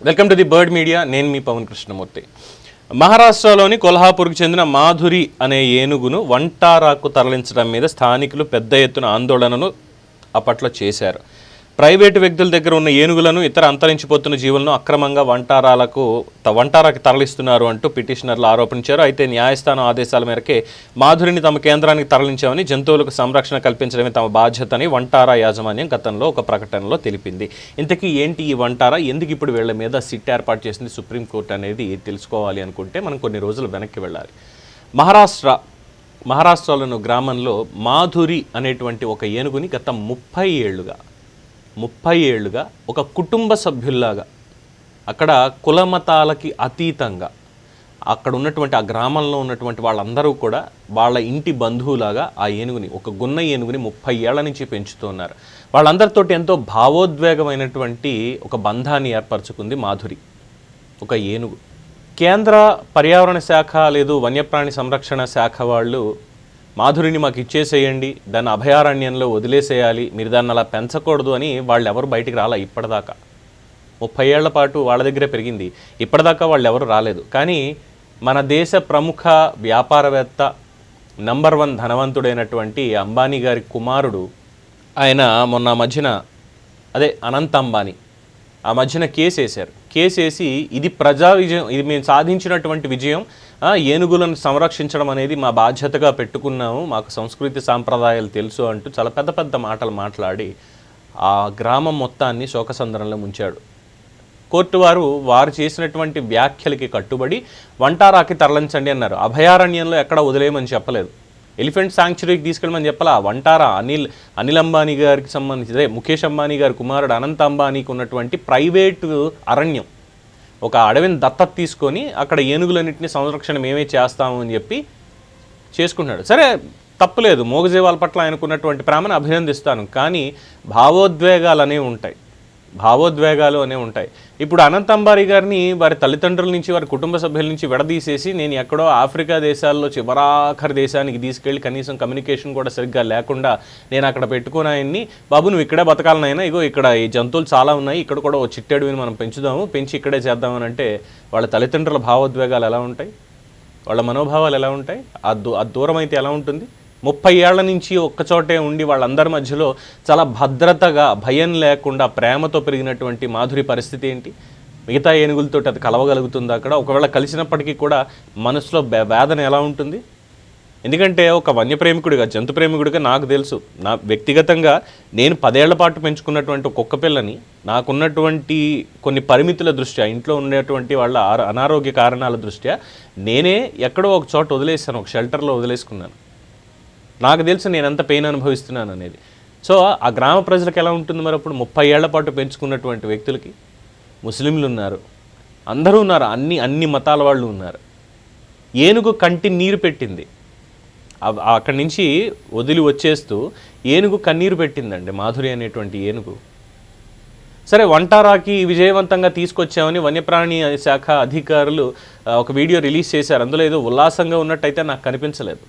Welcome to the bird media. నేను మీ పవన్ కృష్ణమూర్తి. మహారాష్ట్రలోని కొల్హాపూర్కి చెందిన మాధురి అనే ఏనుగును వంటారాకు తరలించడం మీద స్థానికులు పెద్ద ఎత్తున ఆందోళనను అప్పట్లో చేశారు. ప్రైవేటు వ్యక్తుల దగ్గర ఉన్న ఏనుగులను ఇతర అంతరించిపోతున్న జీవులను అక్రమంగా వంటారాకి తరలిస్తున్నారు అంటూ పిటిషనర్లు ఆరోపించారు. అయితే న్యాయస్థానం ఆదేశాల మేరకే మాధురిని తమ కేంద్రానికి తరలించామని, జంతువులకు సంరక్షణ కల్పించడమే తమ బాధ్యత అని వంటారా యాజమాన్యం గతంలో ఒక ప్రకటనలో తెలిపింది. ఇంతకీ ఏంటి ఈ వంటారా, ఎందుకు ఇప్పుడు వీళ్ళ మీద సిట్ ఏర్పాటు చేసింది సుప్రీంకోర్టు అనేది తెలుసుకోవాలి అనుకుంటే మనం కొన్ని రోజులు వెనక్కి వెళ్ళాలి. మహారాష్ట్రలోని గ్రామంలో మాధురి అనేటువంటి ఒక ఏనుగుని గత 30 ఏళ్ళుగా ఒక కుటుంబ సభ్యుల్లాగా, అక్కడ కులమతాలకి అతీతంగా అక్కడ ఉన్నటువంటి ఆ గ్రామంలో ఉన్నటువంటి వాళ్ళందరూ కూడా వాళ్ళ ఇంటి బంధువులాగా ఆ ఏనుగుని, ఒక గున్న ఏనుగుని 30 ఏళ్ల నుంచి పెంచుతున్నారు. వాళ్ళందరితోటి ఎంతో భావోద్వేగమైనటువంటి ఒక బంధాన్ని ఏర్పరచుకుంది మాధురి, ఒక ఏనుగు. కేంద్ర పర్యావరణ శాఖ లేదు వన్యప్రాణి సంరక్షణ శాఖ వాళ్ళు మాధురిని మాకు ఇచ్చేసేయండి, దాన్ని అభయారణ్యంలో వదిలేసేయాలి, మీరు దాన్ని అలా పెంచకూడదు అని వాళ్ళు ఎవరు బయటికి రాలే ఇప్పటిదాకా. 30 ఏళ్ల పాటు వాళ్ళ దగ్గరే పెరిగింది. ఇప్పటిదాకా వాళ్ళు ఎవరు రాలేదు. కానీ మన దేశ ప్రముఖ వ్యాపారవేత్త, నంబర్ 1 ధనవంతుడైనటువంటి అంబానీ గారి కుమారుడు, ఆయన మొన్న మధ్యన అనంత్ అంబానీ ఆ మధ్యన కేసేశారు. కేసేసి ఇది ప్రజా విజయం, ఇది మేము సాధించినటువంటి విజయం, ఏనుగులను సంరక్షించడం అనేది మా బాధ్యతగా పెట్టుకున్నాము, మాకు సంస్కృతి సాంప్రదాయాలు తెలుసు అంటూ చాలా పెద్ద పెద్ద మాటలు మాట్లాడి ఆ గ్రామం మొత్తాన్ని శోకసంద్రంలో ముంచాడు. కోర్టు వారు చేసినటువంటి వ్యాఖ్యలకి కట్టుబడి వంటారాకి తరలించండి అన్నారు. అభయారణ్యంలో ఎక్కడ వదిలేయమని చెప్పలేదు, ఎలిఫెంట్ శాంక్చురీకి తీసుకెళ్ళమని చెప్పాలా. వంటారా అనిల్ అంబానీ గారికి సంబంధించి, ముఖేష్ అంబానీ గారి కుమారుడు అనంత్ అంబానీకి ఉన్నటువంటి ప్రైవేటు అరణ్యం, ఒక అడవిని దత్తత తీసుకొని అక్కడ ఏనుగులన్నింటినీ సంరక్షణ మేమే చేస్తాము అని చెప్పి చేసుకుంటున్నాడు. సరే, తప్పులేదు, మూగజీవాల పట్ల ఆయనకున్నటువంటి ప్రేమను అభినందిస్తాను. కానీ భావోద్వేగాలు అనేవి ఉంటాయి. ఇప్పుడు అనంత్ అంబానీ గారిని వారి తల్లిదండ్రుల నుంచి, వారి కుటుంబ సభ్యుల నుంచి విడదీసేసి నేను ఎక్కడో ఆఫ్రికా దేశాల్లో చివరాఖరి దేశానికి తీసుకెళ్ళి కనీసం కమ్యూనికేషన్ కూడా సరిగ్గా లేకుండా నేను అక్కడ పెట్టుకుని ఆయన్ని, బాబు నువ్వు ఇక్కడే బతకాలనైనా, ఇగో ఇక్కడ ఈ జంతువులు చాలా ఉన్నాయి, ఇక్కడ కూడా ఓ చిట్టెడువిని మనం పెంచుదాము, పెంచి ఇక్కడే చేద్దామని అంటే వాళ్ళ తల్లిదండ్రుల భావోద్వేగాలు ఎలా ఉంటాయి, వాళ్ళ మనోభావాలు ఎలా ఉంటాయి, ఆ దూరం అయితే ఎలా ఉంటుంది? 30 ఏళ్ల నుంచి ఒక్కచోటే ఉండి వాళ్ళందరి మధ్యలో చాలా భద్రతగా, భయం లేకుండా ప్రేమతో పెరిగినటువంటి మాధురి పరిస్థితి ఏంటి? మిగతా ఏనుగులతో అది కలవగలుగుతుంది అక్కడ? ఒకవేళ కలిసినప్పటికీ కూడా మనసులో వేదన ఎలా ఉంటుంది? ఎందుకంటే ఒక వన్యప్రేమికుడిగా, జంతు ప్రేమికుడిగా నాకు తెలుసు, నా వ్యక్తిగతంగా నేను 10 ఏళ్ల పాటు పెంచుకున్నటువంటి కుక్క పిల్లని నాకున్నటువంటి కొన్ని పరిమితుల దృష్ట్యా, ఇంట్లో ఉండేటువంటి వాళ్ళ అనారోగ్య కారణాల దృష్ట్యా నేనే ఎక్కడో ఒక చోట వదిలేసాను, ఒక షెల్టర్లో వదిలేసుకున్నాను. నాకు తెలుసు నేను ఎంత పెయిన్ అనుభవిస్తున్నాను అనేది. సో ఆ గ్రామ ప్రజలకు ఎలా ఉంటుంది మరి అప్పుడు? 30 ఏళ్ల పాటు పెంచుకున్నటువంటి వ్యక్తులకి, ముస్లింలు ఉన్నారు, అందరూ ఉన్నారు, అన్ని మతాల వాళ్ళు ఉన్నారు. ఏనుగు కంటి నీరు పెట్టింది, అక్కడి నుంచి వదిలి వచ్చేస్తూ ఏనుగు కన్నీరు పెట్టిందండి మాధురి అనేటువంటి ఏనుగు. సరే, వంటారాకి విజయవంతంగా తీసుకొచ్చామని వన్యప్రాణి శాఖ అధికారులు ఒక వీడియో రిలీజ్ చేశారు. అందులో ఏదో ఉల్లాసంగా ఉన్నట్టయితే నాకు కనిపించలేదు,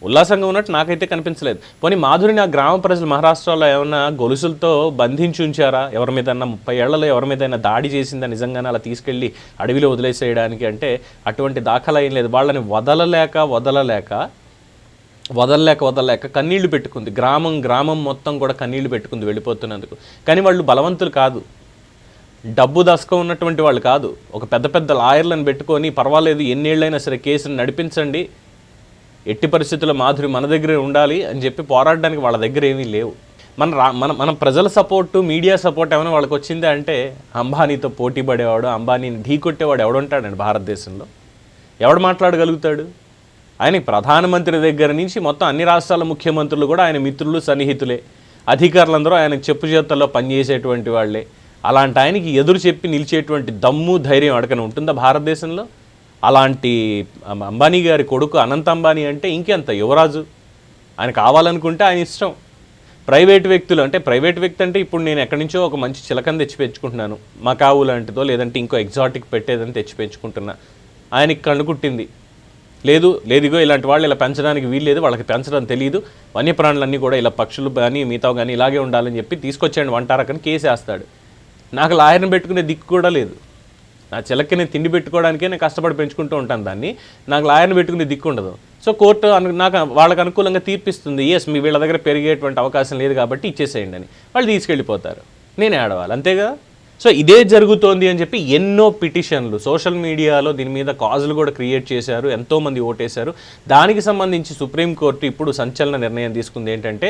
ఉల్లాసంగా ఉన్నట్టు నాకైతే కనిపించలేదు. పోనీ మాధురిని ఆ గ్రామ ప్రజలు మహారాష్ట్రలో ఏమన్నా గొలుసులతో బంధించి ఉంచారా? ఎవరి మీదన్నా 30 ఏళ్లలో ఎవరి మీదైనా దాడి చేసిందా నిజంగానే అలా తీసుకెళ్ళి అడవిలో వదిలేసేయడానికి? అంటే అటువంటి దాఖలా ఏం లేదు. వాళ్ళని వదలలేక కన్నీళ్లు పెట్టుకుంది. గ్రామం మొత్తం కూడా కన్నీళ్లు పెట్టుకుంది వెళ్ళిపోతున్నందుకు. కానీ వాళ్ళు బలవంతులు కాదు, డబ్బు దశకం ఉన్నటువంటి వాళ్ళు కాదు. ఒక పెద్ద లాయర్లను పెట్టుకొని పర్వాలేదు ఎన్నేళ్ళైనా సరే కేసును నడిపించండి, ఎట్టి పరిస్థితుల్లో మాధురి మన దగ్గరే ఉండాలి అని చెప్పి పోరాడడానికి వాళ్ళ దగ్గర ఏమీ లేవు. మన ప్రజల సపోర్టు, మీడియా సపోర్ట్ ఏమైనా వాళ్ళకి వచ్చిందా అంటే, అంబానీతో పోటీ పడేవాడు, అంబానీని ఢీకొట్టేవాడు ఎవడుంటాడండి భారతదేశంలో? ఎవడు మాట్లాడగలుగుతాడు? ఆయనకి ప్రధానమంత్రి దగ్గర నుంచి మొత్తం అన్ని రాష్ట్రాల ముఖ్యమంత్రులు కూడా ఆయన మిత్రులు, సన్నిహితులే. అధికారులందరూ ఆయనకు చెప్పు చేతల్లో పనిచేసేటువంటి వాళ్ళే. అలాంటి ఆయనకి ఎదురు చెప్పి నిలిచేటువంటి దమ్ము, ధైర్యం అడగని ఉంటుందా భారతదేశంలో? అలాంటి అంబానీ గారి కొడుకు అనంత్ అంబానీ అంటే ఇంకెంత యువరాజు. ఆయన కావాలనుకుంటే ఆయన ఇష్టం. ప్రైవేట్ వ్యక్తులు అంటే, ప్రైవేట్ వ్యక్తి అంటే ఇప్పుడు నేను ఎక్కడి నుంచో ఒక మంచి చిలకని తెచ్చి పెంచుకుంటున్నాను, మకావు లాంటిదో లేదంటే ఇంకో ఎగ్జాటిక్ పెట్టేదని తెచ్చి పెంచుకుంటున్నా, ఆయనకి కనుకుట్టింది లేదు ఇగో ఇలాంటి వాళ్ళు ఇలా పెంచడానికి వీల్లేదు, వాళ్ళకి పెంచడం తెలియదు, వన్యప్రాణులన్నీ కూడా ఇలా పక్షులు కానీ మిగతా కానీ ఇలాగే ఉండాలని చెప్పి తీసుకొచ్చాడు వంటారకని కేసేస్తాడు. నాకు లాయర్ని పెట్టుకునే దిక్కు కూడా లేదు. నా చిలక్కి నేను తిండి పెట్టుకోవడానికే నేను కష్టపడి పెంచుకుంటూ ఉంటాను దాన్ని, నాకు లాయర్ని పెట్టుకునే దిక్కు ఉండదు. సో కోర్టు నాకు వాళ్ళకి అనుకూలంగా తీర్పిస్తుంది, ఎస్ మీ వీళ్ళ దగ్గర పెరిగేటువంటి అవకాశం లేదు కాబట్టి ఇచ్చేసేయండి అని. వాళ్ళు తీసుకెళ్ళిపోతారు, నేను ఏడవాలి, అంతే కదా. సో ఇదే జరుగుతోంది అని చెప్పి ఎన్నో పిటిషన్లు సోషల్ మీడియాలో దీని మీద కాజులు కూడా క్రియేట్ చేశారు, ఎంతోమంది ఓటేశారు. దానికి సంబంధించి సుప్రీంకోర్టు ఇప్పుడు సంచలన నిర్ణయం తీసుకుంది. ఏంటంటే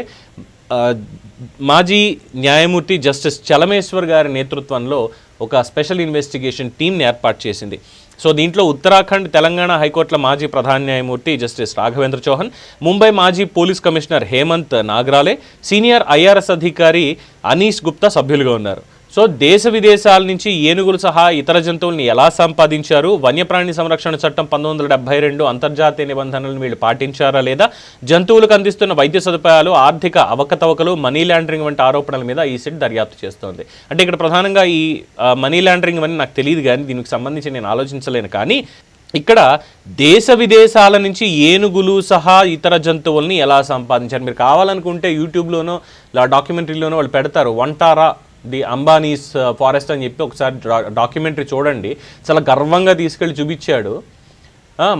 మాజీ న్యాయమూర్తి జస్టిస్ చలమేశ్వర్ గారి నేతృత్వంలో ఒక స్పెషల్ ఇన్వెస్టిగేషన్ టీంని ఏర్పాటు చేసింది. సో దీంట్లో ఉత్తరాఖండ్, తెలంగాణ హైకోర్టుల మాజీ ప్రధాన న్యాయమూర్తి జస్టిస్ రాఘవేంద్ర చౌహాన్, ముంబై మాజీ police commissioner Hemant Nagrale, senior IRS అధికారి అనీష్ గుప్తా సభ్యులుగా ఉన్నారు. సో దేశ విదేశాల నుంచి ఏనుగులు సహా ఇతర జంతువుల్ని ఎలా సంపాదించారు, వన్యప్రాణి సంరక్షణ చట్టం 1972 అంతర్జాతీయ నిబంధనలను వీళ్ళు పాటించారా లేదా, జంతువులకు అందిస్తున్న వైద్య సదుపాయాలు, ఆర్థిక అవకతవకలు, మనీ లాండరింగ్ వంటి ఆరోపణల మీద ఈ సిట్ దర్యాప్తు చేస్తోంది. అంటే ఇక్కడ ప్రధానంగా ఈ మనీ లాండరింగ్ అని నాకు తెలియదు, కానీ దీనికి సంబంధించి నేను ఆలోచించలేను. కానీ ఇక్కడ దేశ విదేశాల నుంచి ఏనుగులు సహా ఇతర జంతువుల్ని ఎలా సంపాదించారు, మీరు కావాలనుకుంటే యూట్యూబ్లోనో డాక్యుమెంటరీలోనో వాళ్ళు పెడతారు, వంటారా ది అంబానీస్ ఫారెస్ట్ అని చెప్పి ఒకసారి డాక్యుమెంటరీ చూడండి. చాలా గర్వంగా తీసుకెళ్ళి చూపించాడు,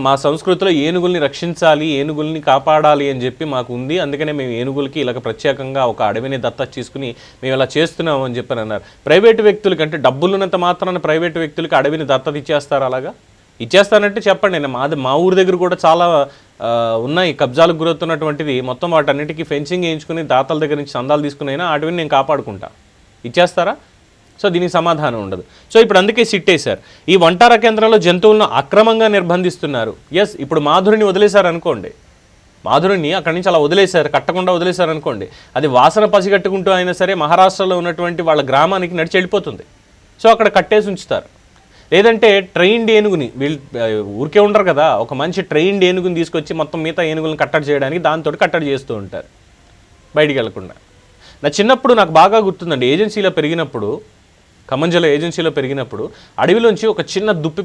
మా సంస్కృతిలో ఏనుగుల్ని రక్షించాలి, ఏనుగుల్ని కాపాడాలి అని చెప్పి మాకు ఉంది, అందుకనే మేము ఏనుగులకి ఇలాగ ప్రత్యేకంగా ఒక అడవిని దత్తత తీసుకుని మేము ఇలా చేస్తున్నాం అని చెప్పి అన్నారు. ప్రైవేటు వ్యక్తులకి, అంటే డబ్బులున్నంత మాత్రాన ప్రైవేటు వ్యక్తులకి అడవిని దత్తత ఇచ్చేస్తారు, అలాగా ఇచ్చేస్తానంటే చెప్పండి. నేను మా ఊరి దగ్గర కూడా చాలా ఉన్నాయి కబ్జాలకు గురవుతున్నటువంటిది, మొత్తం వాటన్నిటికీ ఫెన్సింగ్ వేయించుకుని దాతల దగ్గర నుంచి సందాలు తీసుకునైనా అడవిని నేను కాపాడుకుంటా, ఇచ్చేస్తారా? సో దీనికి సమాధానం ఉండదు. సో ఇప్పుడు అందుకే సిట్టేశారు. ఈ వంటారా కేంద్రంలో జంతువులను అక్రమంగా నిర్బంధిస్తున్నారు. ఎస్, ఇప్పుడు మాధురిని వదిలేశారు అనుకోండి, మాధురిని అక్కడి నుంచి అలా వదిలేశారు, కట్టకుండా వదిలేశారు అనుకోండి, అది వాసన పసిగట్టుకుంటూ అయినా సరే మహారాష్ట్రలో ఉన్నటువంటి వాళ్ళ గ్రామానికి నడిచి వెళ్ళిపోతుంది. సో అక్కడ కట్టేసి ఉంచుతారు. లేదంటే ట్రైన్డ్ ఏనుగుని, వీళ్ళు ఊరికే ఉండరు కదా, ఒక మంచి ట్రైన్డ్ ఏనుగుని తీసుకొచ్చి మొత్తం మిగతా ఏనుగులను కట్టడి చేయడానికి దాంతో కట్టడి చేస్తూ ఉంటారు బయటికి వెళ్లకుండా. నా చిన్నప్పుడు నాకు బాగా గుర్తుందండి, ఏజెన్సీలో పెరిగినప్పుడు, ఖమ్మం జిల్లా ఏజెన్సీలో పెరిగినప్పుడు అడవిలోంచి ఒక చిన్న దుప్పి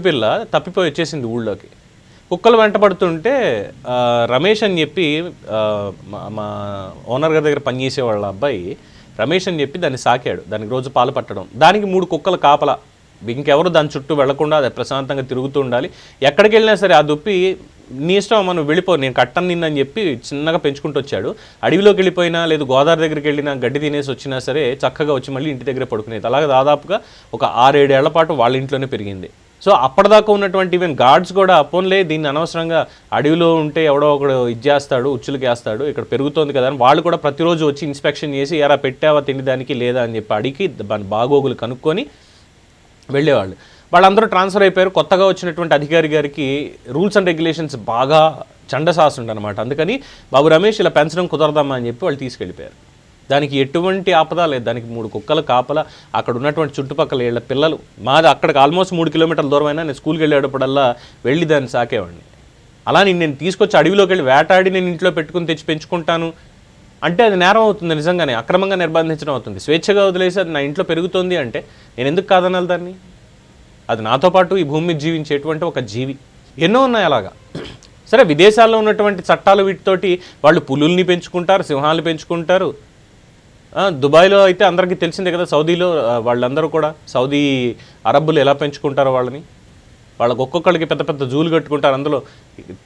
పిల్ల తప్పిపోయి వచ్చేసింది ఊళ్ళోకి. కుక్కలు వెంటబడుతుంటే రమేష్ అని చెప్పి మా ఓనర్ గారి దగ్గర పనిచేసే వాళ్ళ అబ్బాయి రమేష్ అని చెప్పి దాన్ని సాకాడు. దానికి రోజు పాలు పట్టడం, దానికి 3 కుక్కలు కాపలా, ఇంకెవరు దాని చుట్టూ వెళ్లకుండా అది ప్రశాంతంగా తిరుగుతూ ఉండాలి. ఎక్కడికి వెళ్ళినా సరే ఆ దుప్పి నీ ఇష్టం, మనం వెళ్ళిపో, నేను కట్టను నిన్నని చెప్పి చిన్నగా పెంచుకుంటూ వచ్చాడు. అడవిలోకి వెళ్ళిపోయినా లేదు గోదావరి దగ్గరికి వెళ్ళినా గడ్డి తినేసి వచ్చినా సరే చక్కగా వచ్చి మళ్ళీ ఇంటి దగ్గర పడుకునేది. అలాగే దాదాపుగా ఒక 6-7 ఏళ్ల పాటు వాళ్ళ ఇంట్లోనే పెరిగింది. సో అప్పటిదాకా ఉన్నటువంటి ఈవెన్ గార్డ్స్ కూడా పోన్లే దీన్ని అనవసరంగా అడవిలో ఉంటే ఎవడో ఒకడు ఇచ్చేస్తాడు, ఉచ్చులకి వేస్తాడు, ఇక్కడ పెరుగుతోంది కదా అని వాళ్ళు కూడా ప్రతిరోజు వచ్చి ఇన్స్పెక్షన్ చేసి ఎరా పెట్టావా తినడానికి లేదా అని చెప్పి అడిగి దాని బాగోగులు కనుక్కొని వెళ్ళేవాళ్ళు. వాళ్ళందరూ ట్రాన్స్ఫర్ అయిపోయారు. కొత్తగా వచ్చినటువంటి అధికారి గారికి రూల్స్ అండ్ రెగ్యులేషన్స్ బాగా చండసాసుండు అనమాట. అందుకని బాబు రమేష్ ఇలా పెంచడం కుదరదమ్మా అని చెప్పి వాళ్ళు తీసుకెళ్ళిపోయారు. దానికి ఎటువంటి ఆపద లేదు. దానికి 3 కుక్కలు కాపలా, అక్కడ ఉన్నటువంటి చుట్టుపక్కల వీళ్ళ పిల్లలు, మాది అక్కడికి ఆల్మోస్ట్ 3 కిలోమీటర్ల దూరం అయినా నేను స్కూల్కి వెళ్ళేటప్పుడల్లా వెళ్ళి దాన్ని సాకేవాడిని. అలా నేను తీసుకొచ్చి అడవిలోకి వెళ్ళి వేటాడి నేను ఇంట్లో పెట్టుకుని తెచ్చి పెంచుకుంటాను అంటే అది నేరం అవుతుంది, నిజంగానే అక్రమంగా నిర్బంధించడం అవుతుంది. స్వేచ్ఛగా వదిలేసి అది నా ఇంట్లో పెరుగుతుంది అంటే నేను ఎందుకు కాదనాలి దాన్ని? అది నాతో పాటు ఈ భూమి మీద జీవించేటువంటి ఒక జీవి. ఎన్నో ఉన్నాయి అలాగా. సరే, విదేశాల్లో ఉన్నటువంటి చట్టాలు వీటితోటి వాళ్ళు పులుల్ని పెంచుకుంటారు, సింహాలను పెంచుకుంటారు. దుబాయ్లో అయితే అందరికీ తెలిసిందే కదా, సౌదీలో వాళ్ళందరూ కూడా సౌదీ అరబ్బులు ఎలా పెంచుకుంటారో వాళ్ళని, వాళ్ళకి ఒక్కొక్కళ్ళకి పెద్ద పెద్ద జూలు కట్టుకుంటారు. అందులో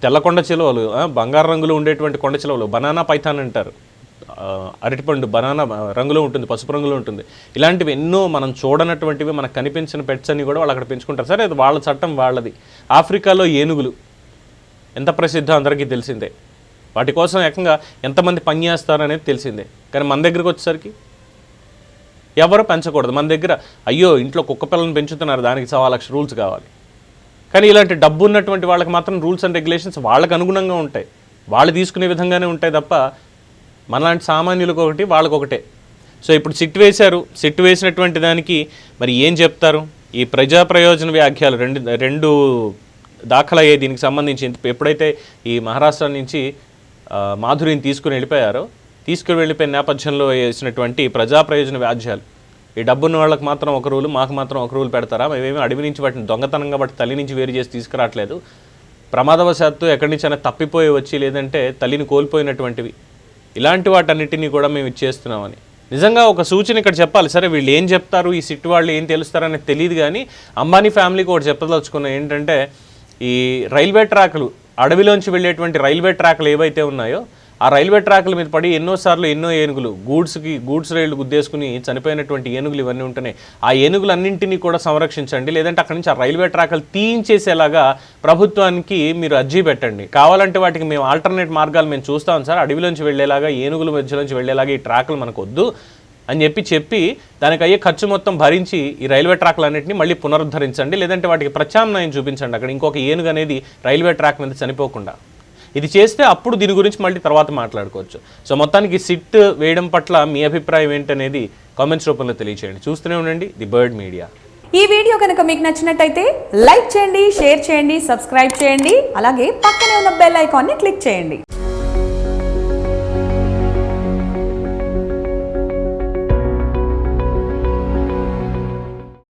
తెల్ల కొండ చిలువలు, బంగారు రంగులో ఉండేటువంటి కొండ చిలువలు, బనానా పైథాన్ అంటారు, అరటిపండు బనానా రంగులో ఉంటుంది, పసుపు రంగులో ఉంటుంది. ఇలాంటివి ఎన్నో మనం చూడనటువంటివి, మనకు కనిపించిన పెట్స్ అన్ని కూడా వాళ్ళు అక్కడ పెంచుకుంటారు. సరే, అది వాళ్ళ చట్టం వాళ్ళది. ఆఫ్రికాలో ఏనుగులు ఎంత ప్రసిద్ధం అందరికీ తెలిసిందే. వాటి కోసం ఏకంగా ఎంతమంది పని చేస్తారనేది తెలిసిందే. కానీ మన దగ్గరికి వచ్చేసరికి ఎవరు పెంచకూడదు. మన దగ్గర అయ్యో ఇంట్లో కుక్క పిల్లలను పెంచుతున్నారు, దానికి 1,00,000 రూల్స్ కావాలి. కానీ ఇలాంటి డబ్బు ఉన్నటువంటి వాళ్ళకి మాత్రం రూల్స్ అండ్ రెగ్యులేషన్స్ వాళ్ళకు అనుగుణంగా ఉంటాయి, వాళ్ళు తీసుకునే విధంగానే ఉంటాయి తప్ప మనలాంటి సామాన్యులకు ఒకటి వాళ్ళకు ఒకటే. సో ఇప్పుడు సిట్ వేశారు. సిట్ వేసినటువంటి దానికి మరి ఏం చెప్తారు? ఈ ప్రజా ప్రయోజన వ్యాఖ్యలు రెండు దాఖలయ్యే దీనికి సంబంధించి ఎప్పుడైతే ఈ మహారాష్ట్ర నుంచి మాధురిని తీసుకుని వెళ్ళిపోయిన నేపథ్యంలో వేసినటువంటి ప్రజా ప్రయోజన వ్యాజ్యాలు, ఈ డబ్బున్న వాళ్ళకి మాత్రం ఒక రూలు, మాకు మాత్రం ఒక రూలు పెడతారా? మేమేమి అడవి నుంచి వాటిని దొంగతనంగా వాటి తల్లి నుంచి వేరు చేసి తీసుకురావట్లేదు, ప్రమాదవశాత్తు ఎక్కడి నుంచి అయినా తప్పిపోయి వచ్చి లేదంటే తల్లిని కోల్పోయినటువంటివి, ఇలాంటి వాటన్నిటినీ కూడా మేము ఇచ్చేస్తున్నామని. నిజంగా ఒక సూచన ఇక్కడ చెప్పాలి. సరే వీళ్ళు ఏం చెప్తారు, ఈ సిట్ వాళ్ళు ఏం తెలుస్తారనేది తెలియదు, కానీ అంబానీ ఫ్యామిలీకి ఒకటి చెప్పదలుచుకున్న ఏంటంటే, ఈ రైల్వే ట్రాక్లు, అడవిలోంచి వెళ్ళేటువంటి రైల్వే ట్రాక్లు ఏవైతే ఉన్నాయో ఆ రైల్వే ట్రాక్ల మీద పడి ఎన్నోసార్లు ఎన్నో ఏనుగులు గూడ్స్ రైళ్లు గుద్దేసుకుని చనిపోయినటువంటి ఏనుగులు ఇవన్నీ ఉంటున్నాయి. ఆ ఏనుగులన్నింటినీ కూడా సంరక్షించండి, లేదంటే అక్కడి నుంచి ఆ రైల్వే ట్రాక్లు తీయించేసేలాగా ప్రభుత్వానికి మీరు అర్జీ పెట్టండి. కావాలంటే వాటికి మేము ఆల్టర్నేట్ మార్గాలు మేము చూస్తాం సార్, అడవిలోంచి వెళ్ళేలాగా, ఏనుగుల మధ్యలోంచి వెళ్ళేలాగా ఈ ట్రాక్లు మనకు వద్దు అని చెప్పి దానికి అయ్యే ఖర్చు మొత్తం భరించి ఈ రైల్వే ట్రాక్లన్నింటినీ మళ్ళీ పునరుద్ధరించండి, లేదంటే వాటికి ప్రత్యామ్నాయం చూపించండి, అక్కడ ఇంకొక ఏనుగు అనేది రైల్వే ట్రాక్ మీద చనిపోకుండా. ఇది చేస్తే అప్పుడు దీని గురించి మళ్ళీ తర్వాత మాట్లాడుకోవచ్చు. సో మొత్తానికి సిట్ వేయడం పట్ల మీ అభిప్రాయం ఏంటనేది కామెంట్స్ రూపంలో తెలియచేయండి. చూస్తూనే ఉండండి ది బర్డ్ మీడియా. ఈ వీడియో కనుక మీకు నచ్చినట్టయితే లైక్ చేయండి, షేర్ చేయండి, సబ్స్క్రైబ్ చేయండి, అలాగే పక్కనే ఉన్న బెల్ ఐకాన్ని క్లిక్ చేయండి.